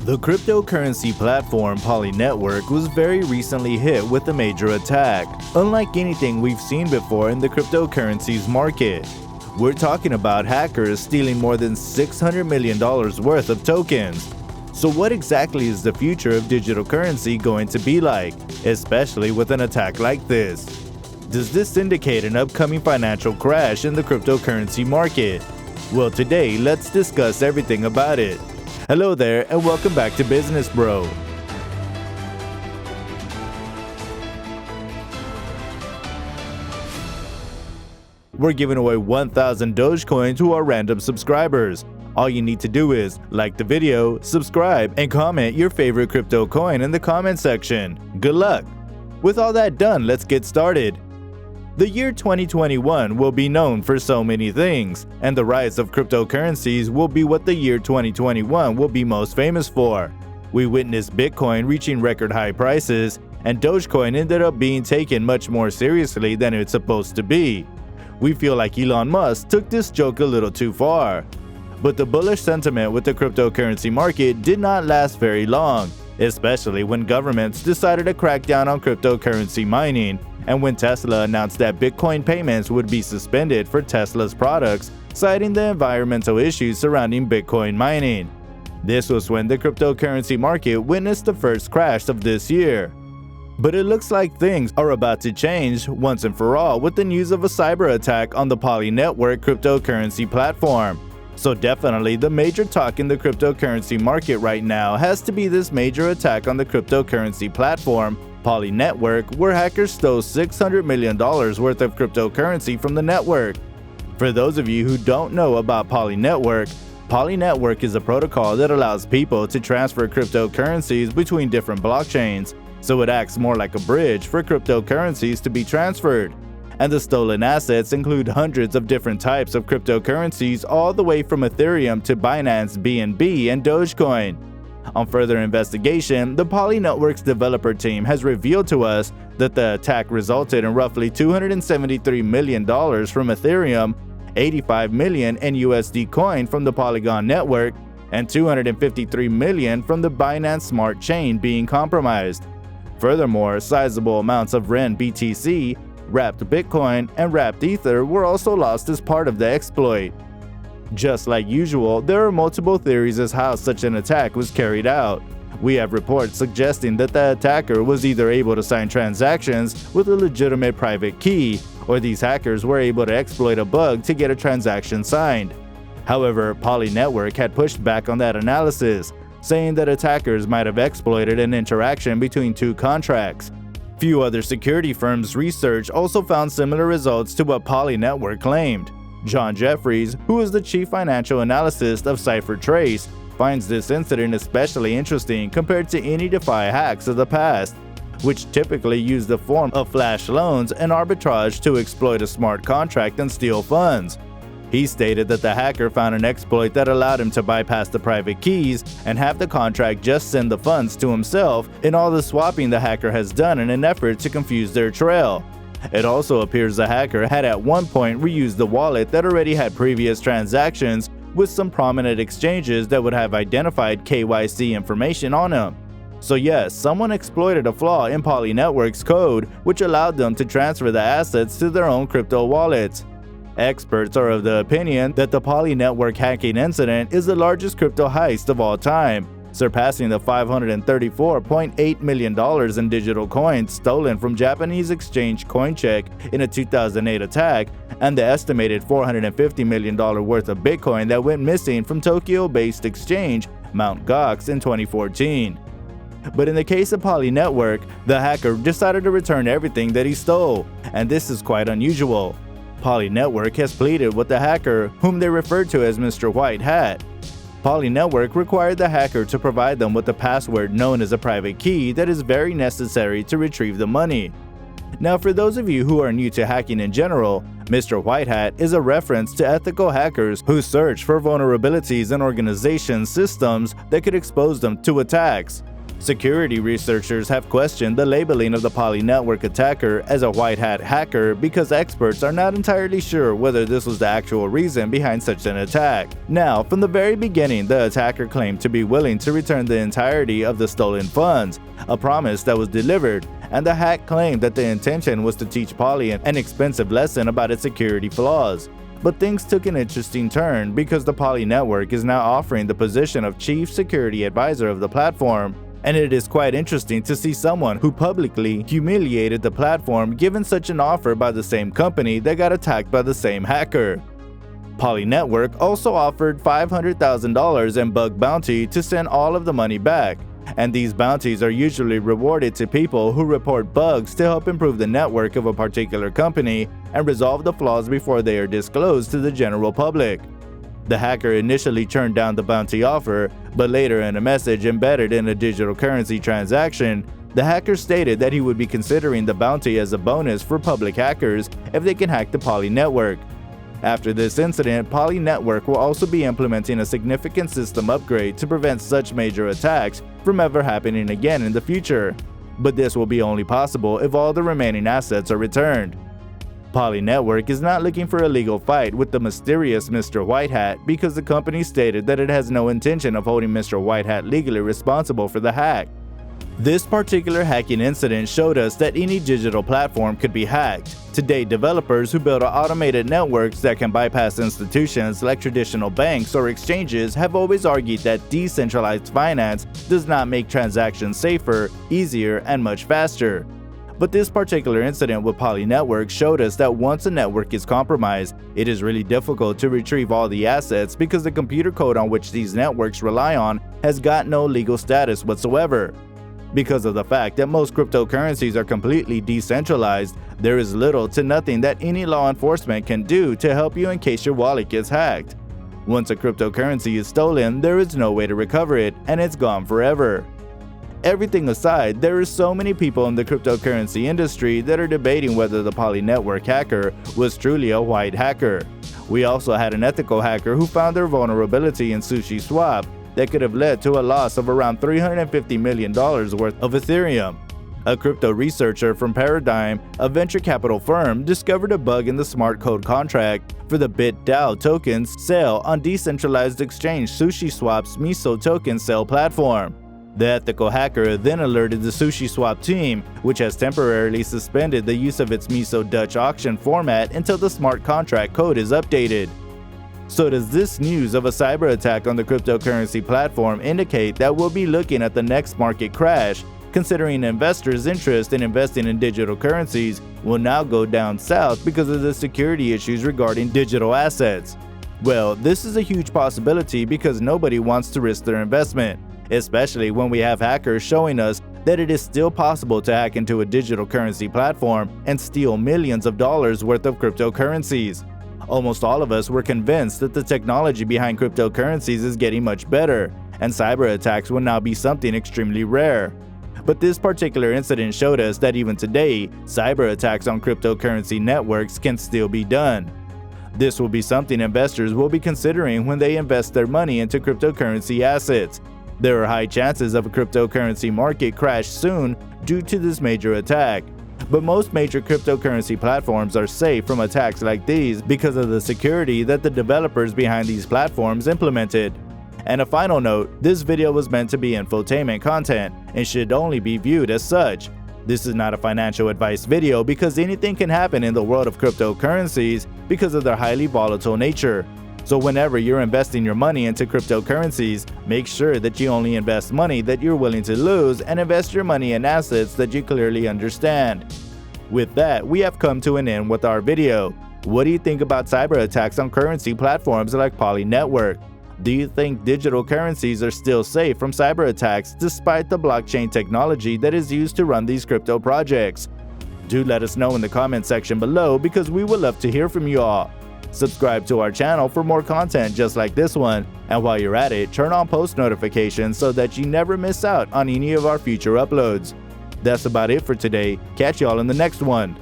The cryptocurrency platform Poly Network was very recently hit with a major attack, unlike anything we've seen before in the cryptocurrencies market. We're talking about hackers stealing more than $600 million worth of tokens. So what exactly is the future of digital currency going to be like, especially with an attack like this? Does this indicate an upcoming financial crash in the cryptocurrency market? Well, today let's discuss everything about it. Hello there and welcome back to Business Bro. We're giving away 1,000 Dogecoin to our random subscribers. All you need to do is like the video, subscribe, and comment your favorite crypto coin in the comment section. Good luck! With all that done, let's get started. The year 2021 will be known for so many things, and the rise of cryptocurrencies will be what the year 2021 will be most famous for. We witnessed Bitcoin reaching record high prices, and Dogecoin ended up being taken much more seriously than it's supposed to be. We feel like Elon Musk took this joke a little too far. But the bullish sentiment with the cryptocurrency market did not last very long, especially when governments decided to crack down on cryptocurrency mining, and when Tesla announced that Bitcoin payments would be suspended for Tesla's products, citing the environmental issues surrounding Bitcoin mining. This was when the cryptocurrency market witnessed the first crash of this year. But it looks like things are about to change once and for all with the news of a cyber attack on the Poly Network cryptocurrency platform. So definitely the major talk in the cryptocurrency market right now has to be this major attack on the cryptocurrency platform Poly Network, where hackers stole $600 million worth of cryptocurrency from the network. For those of you who don't know about Poly Network is a protocol that allows people to transfer cryptocurrencies between different blockchains, so it acts more like a bridge for cryptocurrencies to be transferred. And the stolen assets include hundreds of different types of cryptocurrencies, all the way from Ethereum to Binance BNB and Dogecoin. On further investigation, the Poly Network's developer team has revealed to us that the attack resulted in roughly $273 million from Ethereum, $85 million in USD coin from the Polygon network, and $253 million from the Binance Smart Chain being compromised. Furthermore, sizable amounts of REN BTC, Wrapped Bitcoin, and Wrapped Ether were also lost as part of the exploit. Just like usual, there are multiple theories as how such an attack was carried out. We have reports suggesting that the attacker was either able to sign transactions with a legitimate private key, or these hackers were able to exploit a bug to get a transaction signed. However, Poly Network had pushed back on that analysis, saying that attackers might have exploited an interaction between two contracts. Few other security firms' research also found similar results to what Poly Network claimed. John Jeffries, who is the chief financial analyst of CipherTrace, finds this incident especially interesting compared to any DeFi hacks of the past, which typically use the form of flash loans and arbitrage to exploit a smart contract and steal funds. He stated that the hacker found an exploit that allowed him to bypass the private keys and have the contract just send the funds to himself in all the swapping the hacker has done in an effort to confuse their trail. It also appears the hacker had at one point reused the wallet that already had previous transactions with some prominent exchanges that would have identified KYC information on him. So yes, someone exploited a flaw in Poly Network's code which allowed them to transfer the assets to their own crypto wallets. Experts are of the opinion that the Poly Network hacking incident is the largest crypto heist of all time, surpassing the $534.8 million in digital coins stolen from Japanese exchange Coincheck in a 2008 attack, and the estimated $450 million worth of Bitcoin that went missing from Tokyo-based exchange Mt. Gox in 2014. But in the case of Poly Network, the hacker decided to return everything that he stole, and this is quite unusual. Poly Network has pleaded with the hacker, whom they refer to as Mr. White Hat. Poly Network required the hacker to provide them with a password known as a private key that is very necessary to retrieve the money. Now, for those of you who are new to hacking in general, Mr. White Hat is a reference to ethical hackers who search for vulnerabilities in organizations' systems that could expose them to attacks. Security researchers have questioned the labeling of the Poly Network attacker as a white hat hacker because experts are not entirely sure whether this was the actual reason behind such an attack. Now, from the very beginning, the attacker claimed to be willing to return the entirety of the stolen funds, a promise that was delivered, and the hack claimed that the intention was to teach Poly an expensive lesson about its security flaws. But things took an interesting turn because the Poly Network is now offering the position of Chief Security Advisor of the platform. And it is quite interesting to see someone who publicly humiliated the platform given such an offer by the same company that got attacked by the same hacker. Poly Network also offered $500,000 in bug bounty to send all of the money back, and these bounties are usually rewarded to people who report bugs to help improve the network of a particular company and resolve the flaws before they are disclosed to the general public. The hacker initially turned down the bounty offer, but later in a message embedded in a digital currency transaction, the hacker stated that he would be considering the bounty as a bonus for public hackers if they can hack the Poly Network. After this incident, Poly Network will also be implementing a significant system upgrade to prevent such major attacks from ever happening again in the future. But this will be only possible if all the remaining assets are returned. Poly Network is not looking for a legal fight with the mysterious Mr. White Hat because the company stated that it has no intention of holding Mr. White Hat legally responsible for the hack. This particular hacking incident showed us that any digital platform could be hacked. Today, developers who build automated networks that can bypass institutions like traditional banks or exchanges have always argued that decentralized finance does not make transactions safer, easier, and much faster. But this particular incident with Poly Network showed us that once a network is compromised, it is really difficult to retrieve all the assets because the computer code on which these networks rely on has got no legal status whatsoever. Because of the fact that most cryptocurrencies are completely decentralized, there is little to nothing that any law enforcement can do to help you in case your wallet gets hacked. Once a cryptocurrency is stolen, there is no way to recover it, and it's gone forever. Everything aside, there are so many people in the cryptocurrency industry that are debating whether the Poly Network hacker was truly a white hacker. We also had an ethical hacker who found their vulnerability in SushiSwap that could have led to a loss of around $350 million worth of Ethereum. A crypto researcher from Paradigm, a venture capital firm, discovered a bug in the smart code contract for the BitDAO tokens sale on decentralized exchange SushiSwap's Miso token sale platform. The ethical hacker then alerted the SushiSwap team, which has temporarily suspended the use of its Miso Dutch auction format until the smart contract code is updated. So does this news of a cyber attack on the cryptocurrency platform indicate that we'll be looking at the next market crash, considering investors' interest in investing in digital currencies will now go down south because of the security issues regarding digital assets? Well, this is a huge possibility because nobody wants to risk their investment, especially when we have hackers showing us that it is still possible to hack into a digital currency platform and steal millions of dollars worth of cryptocurrencies. Almost all of us were convinced that the technology behind cryptocurrencies is getting much better, and cyber attacks will now be something extremely rare. But this particular incident showed us that even today, cyber attacks on cryptocurrency networks can still be done. This will be something investors will be considering when they invest their money into cryptocurrency assets. There are high chances of a cryptocurrency market crash soon due to this major attack. But most major cryptocurrency platforms are safe from attacks like these because of the security that the developers behind these platforms implemented. And a final note, this video was meant to be infotainment content and should only be viewed as such. This is not a financial advice video because anything can happen in the world of cryptocurrencies because of their highly volatile nature. So whenever you're investing your money into cryptocurrencies, make sure that you only invest money that you're willing to lose and invest your money in assets that you clearly understand. With that, we have come to an end with our video. What do you think about cyber attacks on currency platforms like Poly Network? Do you think digital currencies are still safe from cyber attacks despite the blockchain technology that is used to run these crypto projects? Do let us know in the comment section below because we would love to hear from you all. Subscribe to our channel for more content just like this one, and while you're at it, turn on post notifications so that you never miss out on any of our future uploads. That's about it for today. Catch y'all in the next one.